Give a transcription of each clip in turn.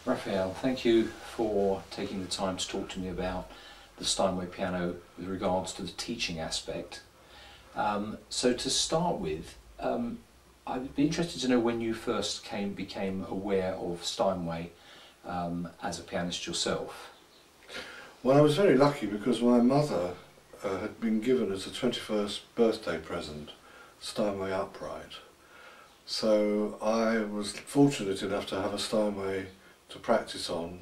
Raphael, thank you for taking the time to talk to me about the Steinway piano with regards to the teaching aspect. So to start with, I'd be interested to know when you first became aware of Steinway as a pianist yourself. Well, I was very lucky because my mother had been given as a 21st birthday present Steinway upright. So I was fortunate enough to have a Steinway to practice on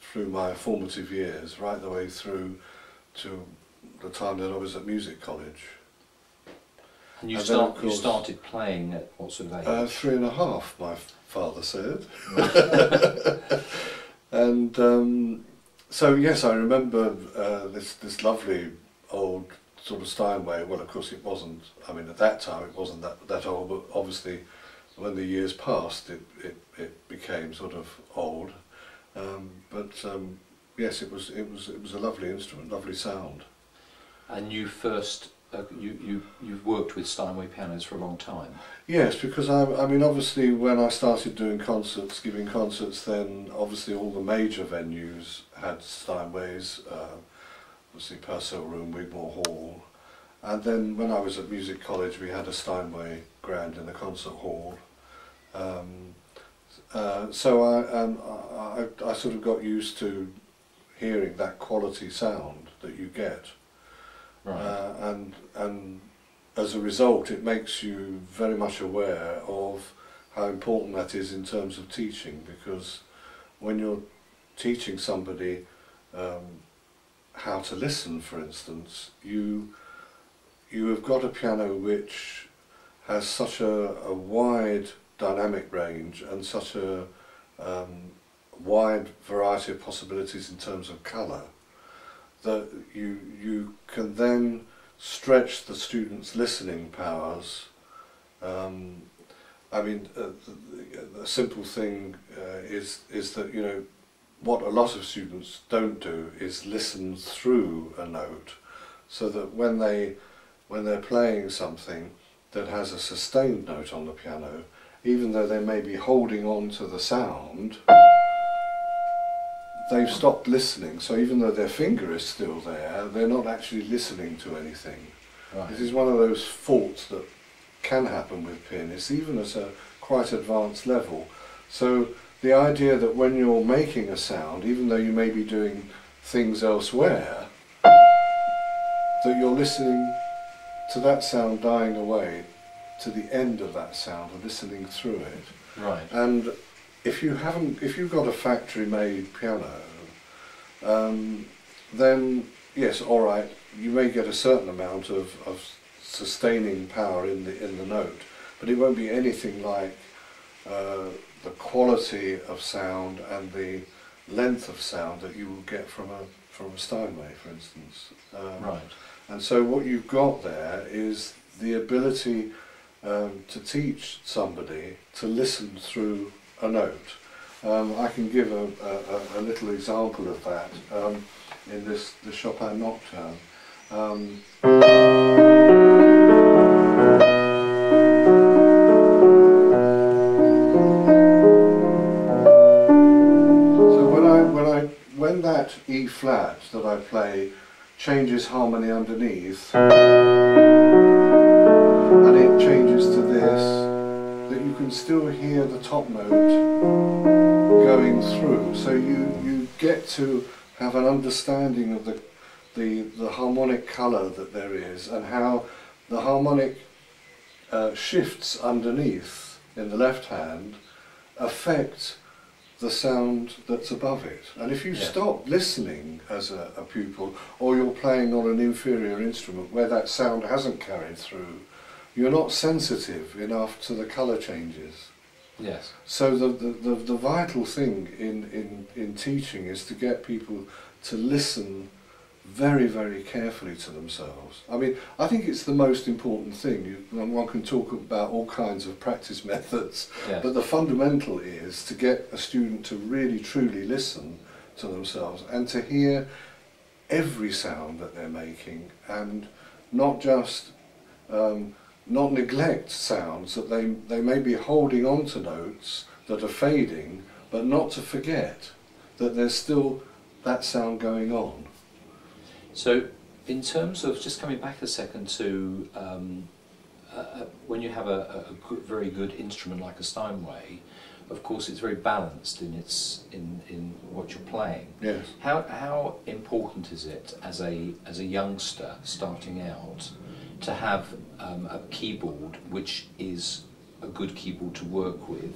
through my formative years, right the way through to the time that I was at music college. And you started playing at what sort of age? 3.5, my father said. And so yes, I remember this lovely old sort of Steinway. Well, of course it wasn't, I mean at that time it wasn't that old, but obviously when the years passed it became sort of old. Yes, it was a lovely instrument, lovely sound. And you first you've worked with Steinway pianos for a long time. Yes, because I mean obviously when I started doing concerts, giving concerts, then obviously all the major venues had Steinways, obviously Purcell Room, Wigmore Hall, and then when I was at music college we had a Steinway grand in the concert hall. So I sort of got used to hearing that quality sound that you get. Right. And as a result it makes you very much aware of how important that is in terms of teaching, because when you're teaching somebody how to listen, for instance, you have got a piano which has such a wide dynamic range and such a wide variety of possibilities in terms of colour, that you can then stretch the students' listening powers. I mean, the simple thing is that, you know, what a lot of students don't do is listen through a note, so that when they're playing something that has a sustained note on the piano, even though they may be holding on to the sound, they've stopped listening. So even though their finger is still there, they're not actually listening to anything. Right. This is one of those faults that can happen with pianists, even at a quite advanced level. So the idea that when you're making a sound, even though you may be doing things elsewhere, that you're listening to that sound dying away, to the end of that sound, and listening through it. Right. And if you've got a factory-made piano, then yes, all right, you may get a certain amount of sustaining power in the note, but it won't be anything like the quality of sound and the length of sound that you will get from a Steinway, for instance. Right. And so what you've got there is the ability to teach somebody to listen through a note. I can give a little example of that in the Chopin Nocturne. So when that E flat that I play changes harmony underneath, and it changes to this, that you can still hear the top note going through. So you get to have an understanding of the harmonic colour that there is, and how the harmonic shifts underneath in the left hand affect the sound that's above it. And if you stop listening as a pupil, or you're playing on an inferior instrument where that sound hasn't carried through, you're not sensitive enough to the colour changes. Yes. So the vital thing in teaching is to get people to listen very, very carefully to themselves. I mean, I think it's the most important thing. One can talk about all kinds of practice methods, but the fundamental is to get a student to really truly listen to themselves and to hear every sound that they're making, and not just not neglect sounds that they may be holding on to notes that are fading, but not to forget that there's still that sound going on. So, in terms of, just coming back a second to when you have a very good instrument like a Steinway, of course it's very balanced in in what you're playing. Yes. How important is it as a youngster starting out to have a keyboard which is a good keyboard to work with?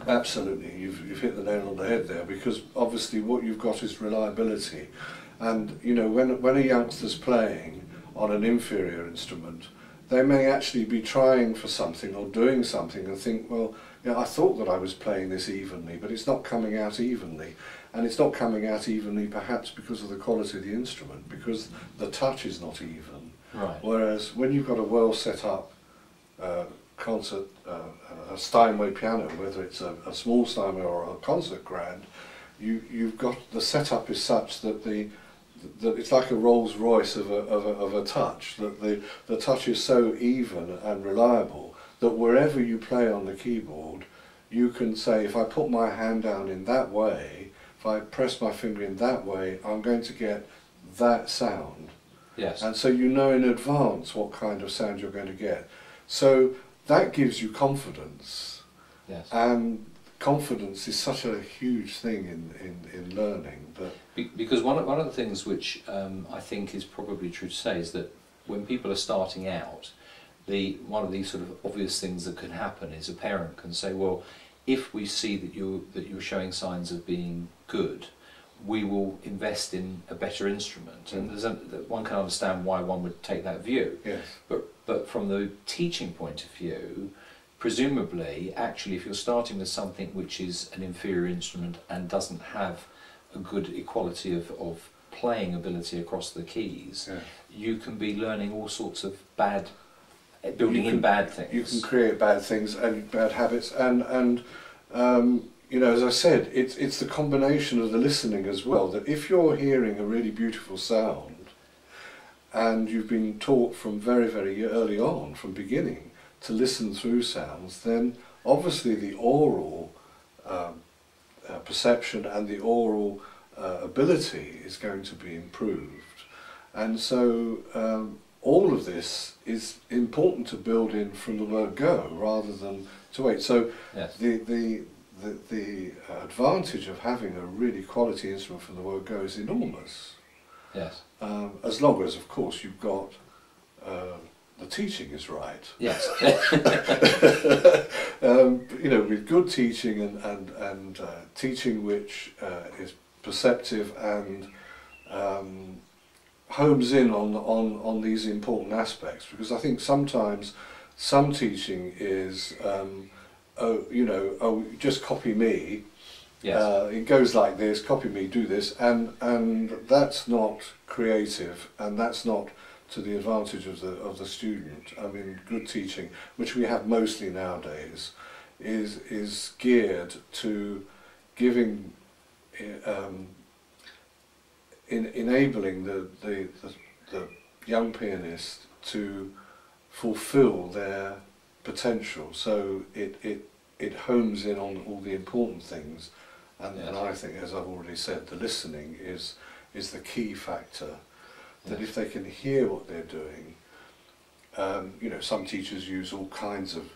Absolutely, you've hit the nail on the head there, because obviously what you've got is reliability. And you know, when a youngster's playing on an inferior instrument, they may actually be trying for something or doing something and think, well, yeah, I thought that I was playing this evenly, but it's not coming out evenly. And it's not coming out evenly perhaps because of the quality of the instrument, because the touch is not even. Right. Whereas when you've got a well set up concert, a Steinway piano, whether it's a small Steinway or a concert grand, you've got, the setup is such that that it's like a Rolls Royce of a touch, that the touch is so even and reliable that wherever you play on the keyboard, you can say, if I put my hand down in that way, if I press my finger in that way, I'm going to get that sound. Yes. And so you know in advance what kind of sound you're going to get. So that gives you confidence. Yes. And confidence is such a huge thing in learning. Because one of the things which I think is probably true to say is that when people are starting out, one of these sort of obvious things that can happen is a parent can say, well, if we see that you're showing signs of being good, we will invest in a better instrument. And one can understand why one would take that view. Yes. But from the teaching point of view, presumably, actually, if you're starting with something which is an inferior instrument and doesn't have a good equality of playing ability across the keys, yeah, you can be learning all sorts of building in bad things. You can create bad things and bad habits, and you know, as I said, it's the combination of the listening as well, that if you're hearing a really beautiful sound and you've been taught from very, very early on, from beginning, to listen through sounds, then obviously the oral perception and the oral ability is going to be improved. And so all of this is important to build in from the word go rather than to wait. So yes, the advantage of having a really quality instrument from the word go is enormous. Yes. As long as, of course, you've got the teaching is right. Yes. You know, with good teaching and teaching which is perceptive and homes in on these important aspects, because I think sometimes some teaching is just copy me. Yes. It goes like this, copy me, do this, and that's not creative, and that's not to the advantage of the student. I mean, good teaching, which we have mostly nowadays, is geared to giving, enabling the young pianist to fulfil their potential. So it homes in on all the important things, and, yes, and I think, as I've already said, the listening is the key factor. That if they can hear what they're doing, you know, some teachers use all kinds of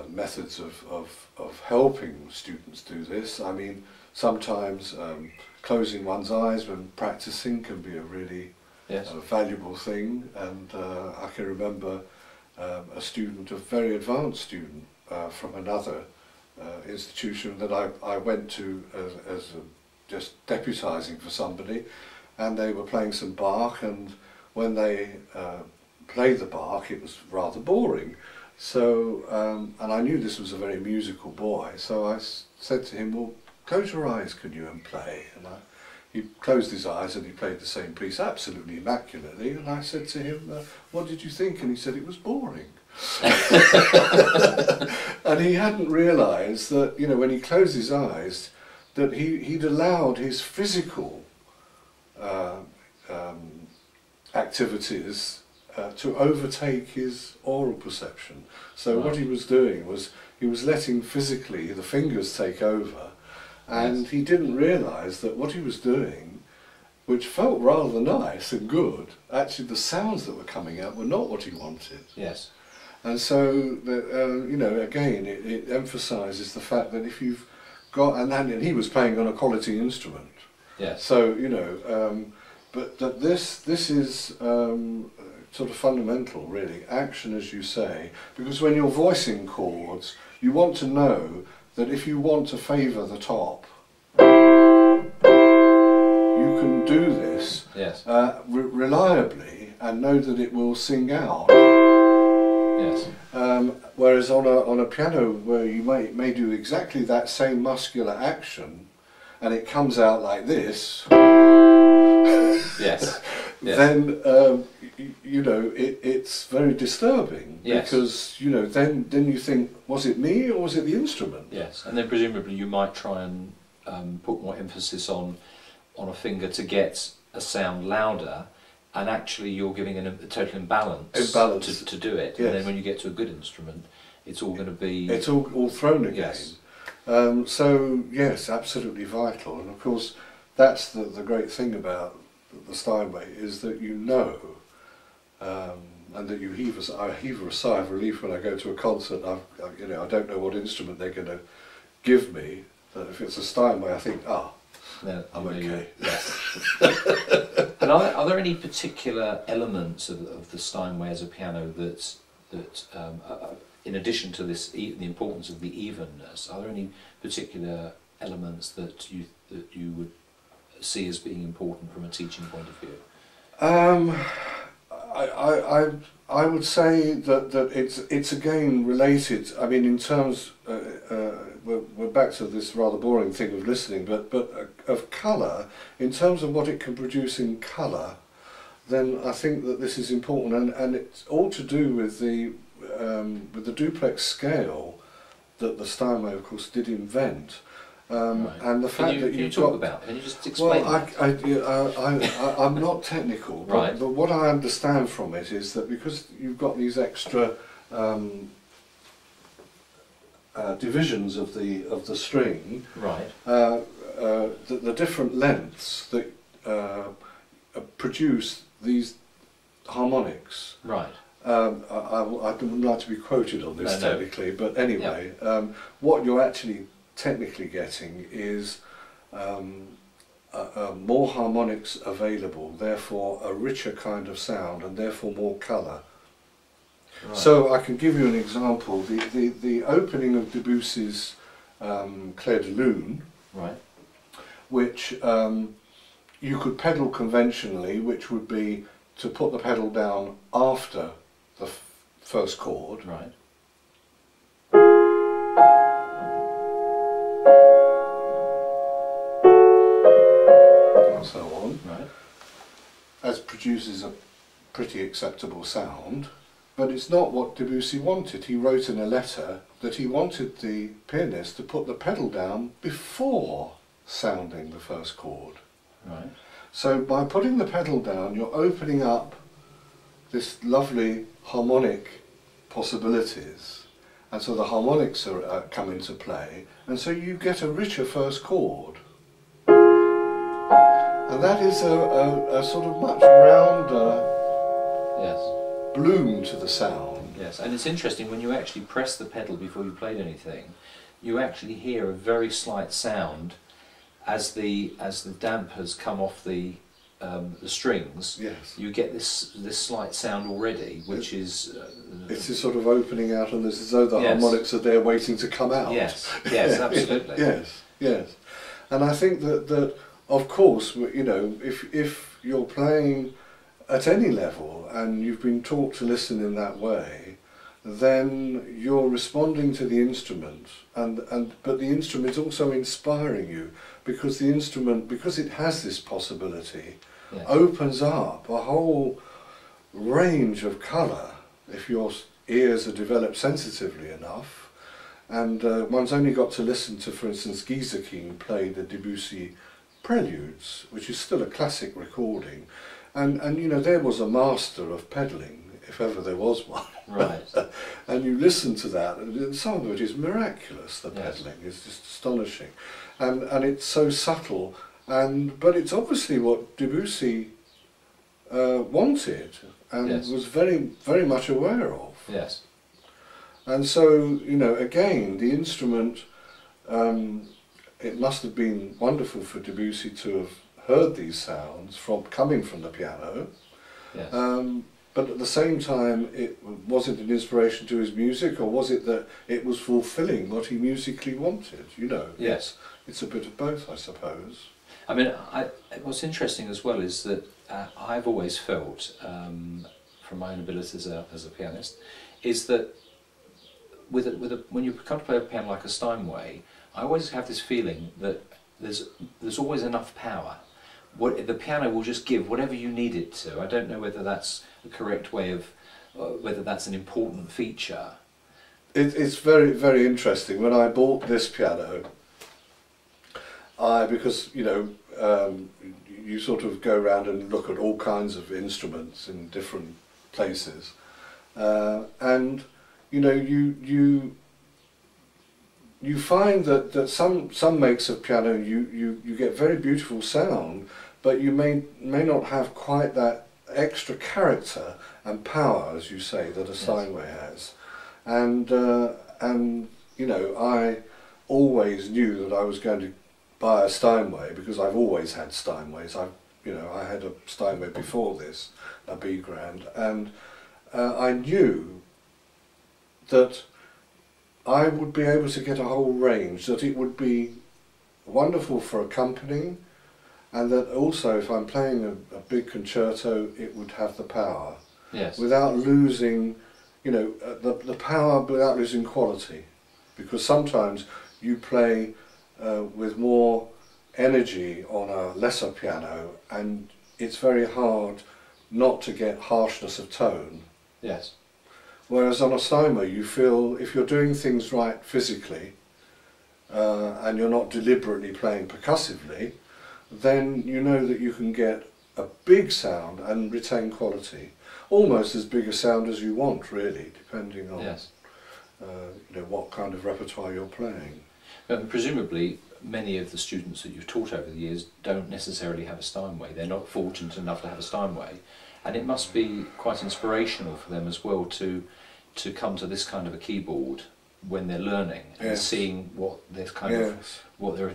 methods of helping students do this. I mean, sometimes closing one's eyes when practicing can be a really valuable thing. And I can remember a student, a very advanced student from another institution that I went to as just deputising for somebody. And they were playing some Bach, and when they played the Bach, it was rather boring. So, and I knew this was a very musical boy, so I said to him, well, close your eyes, can you, and play? And he closed his eyes and he played the same piece absolutely immaculately, and I said to him, what did you think? And he said it was boring. And he hadn't realised that, you know, when he closed his eyes, that he'd allowed his physical activities to overtake his oral perception. So what he was doing was he was letting physically the fingers take over, and Yes. he didn't realise that what he was doing, which felt rather nice and good, actually the sounds that were coming out were not what he wanted. Yes. And so, you know, again, it emphasises the fact that if you've got, and he was playing on a quality instrument. Yes. So, you know, but that this is sort of fundamental, really, action, as you say, because when you're voicing chords, you want to know that if you want to favour the top, you can do this Yes. reliably and know that it will sing out. Yes. Whereas on a piano where you may do exactly that same muscular action and it comes out like this, Yes. Yes. then you know it's very disturbing. Yes. Because you know then you think, was it me or was it the instrument? Yes, and then presumably you might try and put more emphasis on a finger to get a sound louder, and actually you're giving a total imbalance to do it. Yes. And then when you get to a good instrument, it's all going to be... It's all thrown again. Yes. So yes, absolutely vital. And of course that's the great thing about the Steinway, is that you know, and that you I heave a sigh of relief when I go to a concert. You know, I don't know what instrument they're going to give me. But if it's a Steinway, I think, No, I'm okay. Yes. And are there any particular elements of the Steinway as a piano that in addition to this, the importance of the evenness, are there any particular elements that you would see as being important from a teaching point of view? I would say that it's again related. I mean, in terms, we're back to this rather boring thing of listening, but of colour, in terms of what it can produce in colour, then I think that this is important, and it's all to do with the duplex scale that the Steinway, of course, did invent. Right. And the fact that can you just explain that? I'm not technical, Right. but what I understand from it is that because you've got these extra divisions of the string, Right. the different lengths that produce these harmonics. Right. I wouldn't like to be quoted on this No. technically, but anyway, what you're actually technically getting is more harmonics available, therefore a richer kind of sound, and therefore more colour. Right. So I can give you an example. The opening of Debussy's Clair de Lune, Right. which you could pedal conventionally, which would be to put the pedal down after the first chord. Right. And so on. Right. As produces a pretty acceptable sound, but it's not what Debussy wanted. He wrote in a letter that he wanted the pianist to put the pedal down before sounding the first chord. Right. So by putting the pedal down, you're opening up this lovely harmonic possibilities, and so the harmonics come into play, and so you get a richer first chord. And that is a sort of much rounder bloom to the sound. Yes, and it's interesting, when you actually press the pedal before you played anything, you actually hear a very slight sound as the damp has come off the strings. Yes. You get this slight sound already, which is... it's this sort of opening out, and it's as though the Yes. harmonics are there waiting to come out. Yes, yes, absolutely. Yes, yes. And I think that of course, you know, if you're playing at any level and you've been taught to listen in that way, then you're responding to the instrument, but the instrument is also inspiring you, because the instrument, because it has this possibility, Yes. opens up a whole range of colour if your ears are developed sensitively enough. And one's only got to listen to, for instance, Gieseking play the Debussy Preludes, which is still a classic recording, and you know, there was a master of pedalling, if ever there was one. Right. And you listen to that, and some of it is miraculous. The Yes. pedalling is just astonishing, and it's so subtle, but it's obviously what Debussy wanted and Yes. was very much aware of. Yes. And so, you know, again, the instrument, it must have been wonderful for Debussy to have heard these sounds coming from the piano. Yes. But at the same time, was it an inspiration to his music, or was it that it was fulfilling what he musically wanted? You know, Yes. it's a bit of both, I suppose. I mean, what's interesting as well is that I've always felt, from my own ability as a pianist, is that when you come to play a piano like a Steinway, I always have this feeling that there's always enough power. The piano will just give whatever you need it to. I don't know whether that's the correct way of, whether that's an important feature. It's very, very interesting. When I bought this piano, because, you know, you sort of go around and look at all kinds of instruments in different places, and you know, you find that some makes of piano you get very beautiful sound, but you may not have quite that extra character and power, as you say, that a Steinway has. And you know, I always knew that I was going to buy a Steinway because I've always had Steinways. I had a Steinway before this, a B Grand, and I knew that I would be able to get a whole range, that it would be wonderful for accompanying, and that also if I'm playing a big concerto, it would have the power. Yes. Without losing, you know, the power without losing quality. Because sometimes you play with more energy on a lesser piano, and it's very hard not to get harshness of tone. Yes. Whereas on a Steinway, you feel if you're doing things right physically, and you're not deliberately playing percussively, then you know that you can get a big sound and retain quality. Almost as big a sound as you want, really, depending on Yes. you know, what kind of repertoire you're playing. Presumably, many of the students that you've taught over the years don't necessarily have a Steinway. They're not fortunate enough to have a Steinway, and it must be quite inspirational for them as well to come to this kind of a keyboard when they're learning and Yes. seeing what they're kind Yes. of what they're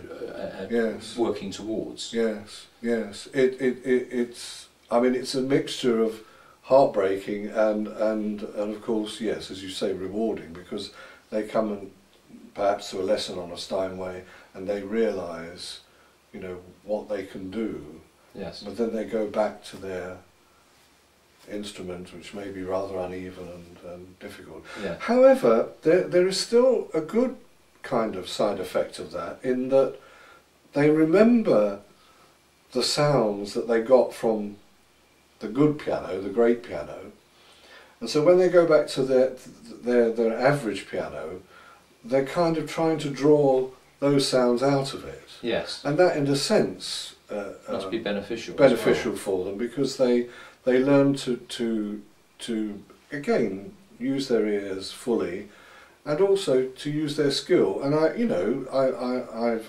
Yes. working towards. Yes, yes. It's. I mean, it's a mixture of heartbreaking and of course, yes, as you say, rewarding, because they come and perhaps to a lesson on a Steinway and they realise, you know, what they can do. Yes. But then they go back to their instrument, which may be rather uneven and difficult. Yeah. However, there is still a good kind of side effect of that, in that they remember the sounds that they got from the good piano, the great piano, and so when they go back to their average piano, they're kind of trying to draw those sounds out of it. Yes. And that, in a sense, Must be beneficial. beneficial for them, because they learn to again use their ears fully, and also to use their skill. And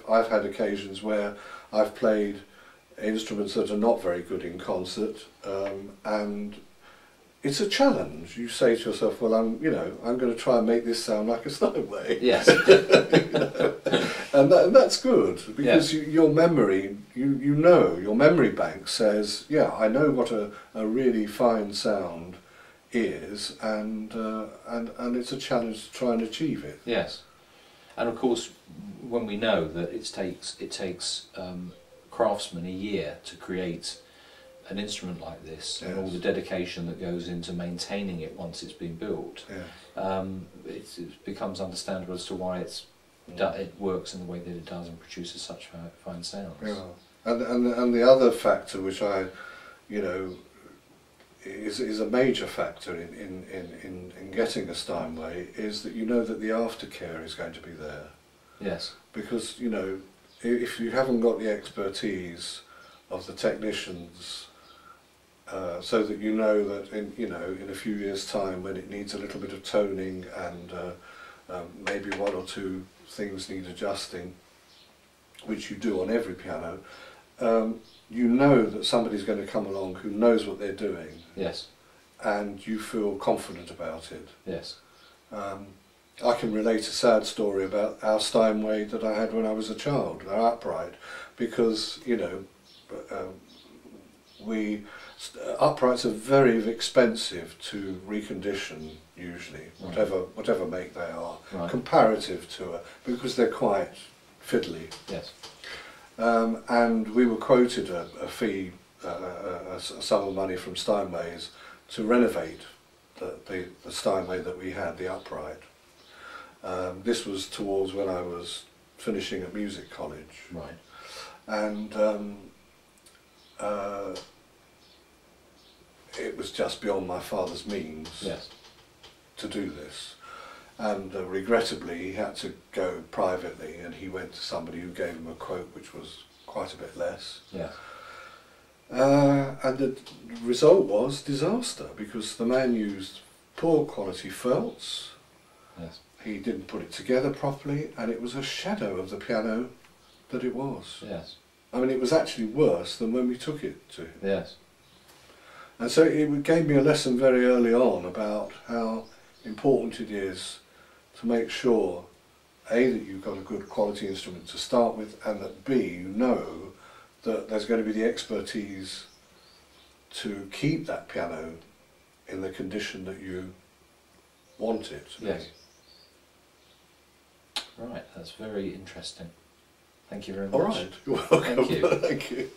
I've had occasions where I've played instruments that are not very good in concert, and it's a challenge. You say to yourself, well, I'm going to try and make this sound like a Steinway. Yes. You know? And that's good, because your memory, your memory bank says, yeah, I know what a really fine sound is, and it's a challenge to try and achieve it. Yes. And of course, when we know that it takes craftsmen a year to create an instrument like this, and all the dedication that goes into maintaining it once it's been built, it becomes understandable as to why it works in the way that it does and produces such fine sounds. Yeah. And the other factor, which is a major factor in getting a Steinway, is that you know that the aftercare is going to be there. Yes. Because if you haven't got the expertise of the technicians, so that you know that in a few years' time, when it needs a little bit of toning and maybe one or two things need adjusting, which you do on every piano, you know that somebody's going to come along who knows what they're doing. Yes. And you feel confident about it. Yes. I can relate a sad story about our Steinway that I had when I was a child, our upright, because, you know, uprights are very expensive to recondition usually, Right. whatever make they are, Right. comparative to because they're quite fiddly. Yes. And we were quoted a fee, a sum of money from Steinway's to renovate the Steinway that we had, the upright. This was towards when I was finishing at music college. Right. And it was just beyond my father's means. Yes. To do this, and regrettably he had to go privately, and he went to somebody who gave him a quote which was quite a bit less. Yeah. And the result was disaster, because the man used poor quality felts. Yes. He didn't put it together properly, and it was a shadow of the piano that it was. Yes. I mean, it was actually worse than when we took it to him. Yes. And so it gave me a lesson very early on about how important it is to make sure, A, that you've got a good quality instrument to start with, and that B, you know that there's going to be the expertise to keep that piano in the condition that you want it to be. Yes. Right, that's very interesting. Thank you very much. All right, you're welcome. Thank you. Thank you.